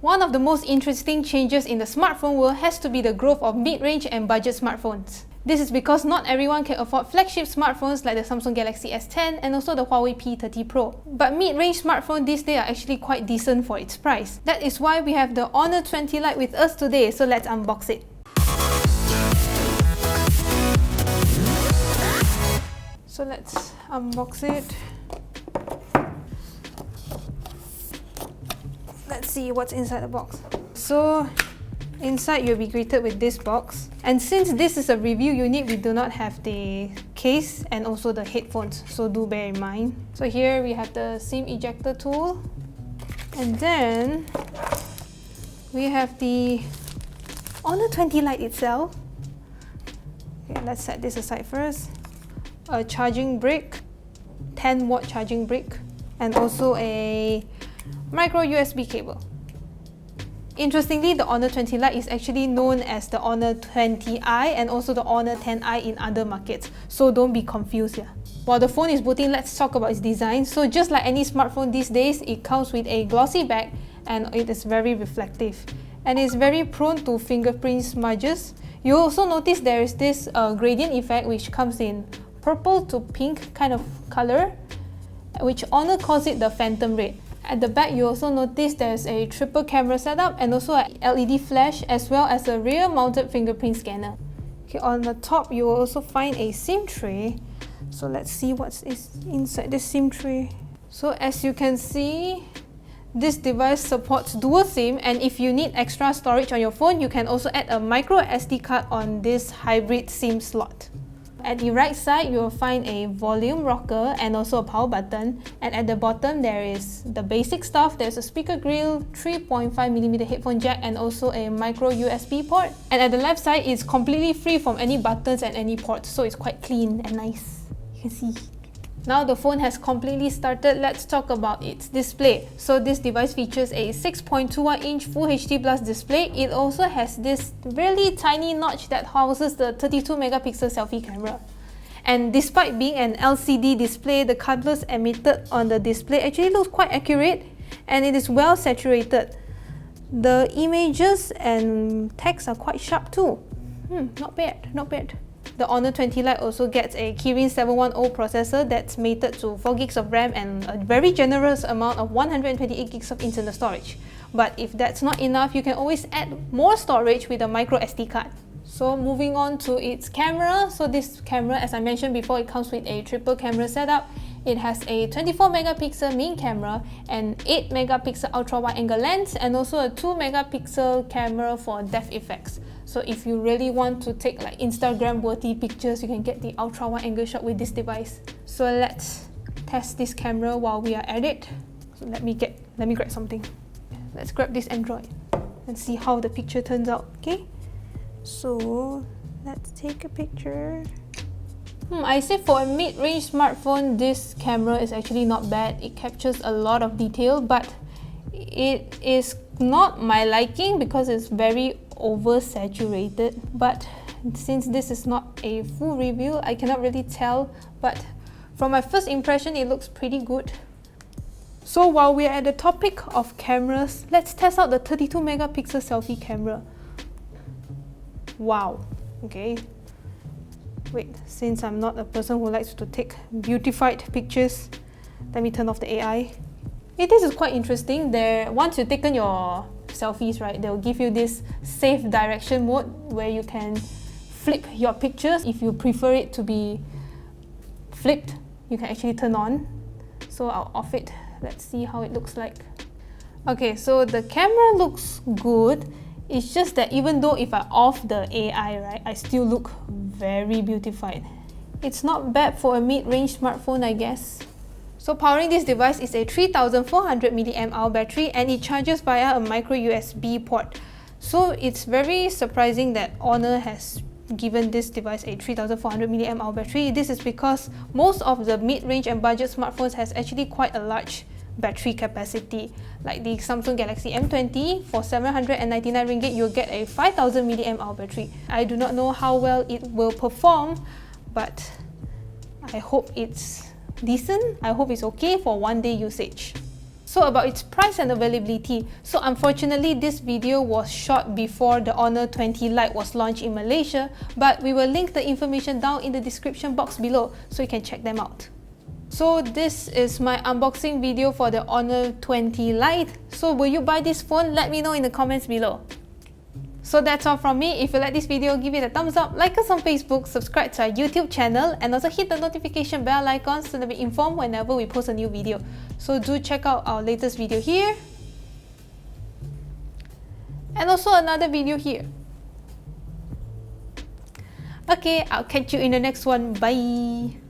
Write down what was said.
One of the most interesting changes in the smartphone world has to be the growth of mid-range and budget smartphones. This is because not everyone can afford flagship smartphones like the Samsung Galaxy S10 and also the Huawei P30 Pro. But mid-range smartphones these days are actually quite decent for its price. That is why we have the Honor 20 Lite with us today, so let's unbox it. So let's unbox it. Let's see what's inside the box. So inside you'll be greeted with this box, and since this is a review unit, we do not have the case and also the headphones, so do bear in mind. So here we have the SIM ejector tool, and then we have the Honor 20 Lite itself. Okay, let's set this aside first. A charging brick, 10-watt charging brick, and also a micro USB cable. Interestingly, the Honor 20 Lite is actually known as the Honor 20i and also the Honor 10i in other markets, so don't be confused here. While the phone is booting, let's talk about its design. So just like any smartphone these days, it comes with a glossy back and it is very reflective, and is very prone to fingerprint smudges. You also notice there is this gradient effect which comes in purple to pink kind of color, which Honor calls it the phantom red. At the back, you also notice there's a triple camera setup and also an LED flash, as well as a rear mounted fingerprint scanner. Okay, on the top you will also find a SIM tray. So let's see what's inside this SIM tray. So as you can see, this device supports dual SIM, and if you need extra storage on your phone, you can also add a micro SD card on this hybrid SIM slot. At the right side, you will find a volume rocker and also a power button, and at the bottom there is the basic stuff. There's a speaker grill, 3.5mm headphone jack, and also a micro USB port. And at the left side, it's completely free from any buttons and any ports, so it's quite clean and nice. You can see. Now the phone has completely started, let's talk about its display. So this device features a 6.21-inch Full HD Plus display. It also has this really tiny notch that houses the 32-megapixel selfie camera. And despite being an LCD display, the colors emitted on the display actually looks quite accurate, and it is well saturated. The images and text are quite sharp too. Not bad, not bad. The Honor 20 Lite also gets a Kirin 710 processor that's mated to 4 gigs of RAM and a very generous amount of 128 gigs of internal storage. But if that's not enough, you can always add more storage with a micro SD card. So moving on to its camera. So this camera, as I mentioned before, it comes with a triple camera setup. It has a 24-megapixel main camera, an 8-megapixel ultra-wide angle lens, and also a 2-megapixel camera for depth effects. So if you really want to take like Instagram-worthy pictures, you can get the ultra-wide angle shot with this device. So let's test this camera while we are at it. So let me grab something. Let's grab this Android and see how the picture turns out. Okay. So let's take a picture. I say for a mid-range smartphone, this camera is actually not bad. It captures a lot of detail, but it is not my liking because it's very oversaturated. But since this is not a full review, I cannot really tell, but from my first impression, it looks pretty good. So while we're at the topic of cameras, let's test out the 32-megapixel selfie camera. Wow. Okay. Wait, since I'm not a person who likes to take beautified pictures, let me turn off the AI. Hey, this is quite interesting. Once you've taken your selfies, right, they'll give you this safe direction mode where you can flip your pictures. If you prefer it to be flipped, you can actually turn on. So I'll off it. Let's see how it looks like. Okay, so the camera looks good. It's just that even though if I off the AI, right, I still look very beautified. It's not bad for a mid-range smartphone, I guess. So powering this device is a 3400 mAh battery, and it charges via a micro USB port. So it's very surprising that Honor has given this device a 3400 mAh battery. This is because most of the mid-range and budget smartphones has actually quite a large battery capacity. Like the Samsung Galaxy M20, for 799 ringgit, you'll get a 5000 mAh battery. I do not know how well it will perform, but I hope it's decent. I hope it's okay for one-day usage. So about its price and availability. So unfortunately, this video was shot before the Honor 20 Lite was launched in Malaysia, but we will link the information down in the description box below so you can check them out. So this is my unboxing video for the Honor 20 Lite. So will you buy this phone? Let me know in the comments below. So that's all from me. If you like this video, give it a thumbs up, like us on Facebook, subscribe to our YouTube channel, and also hit the notification bell icon so that be informed whenever we post a new video. So do check out our latest video here, and also another video here. Okay, I'll catch you in the next one. Bye!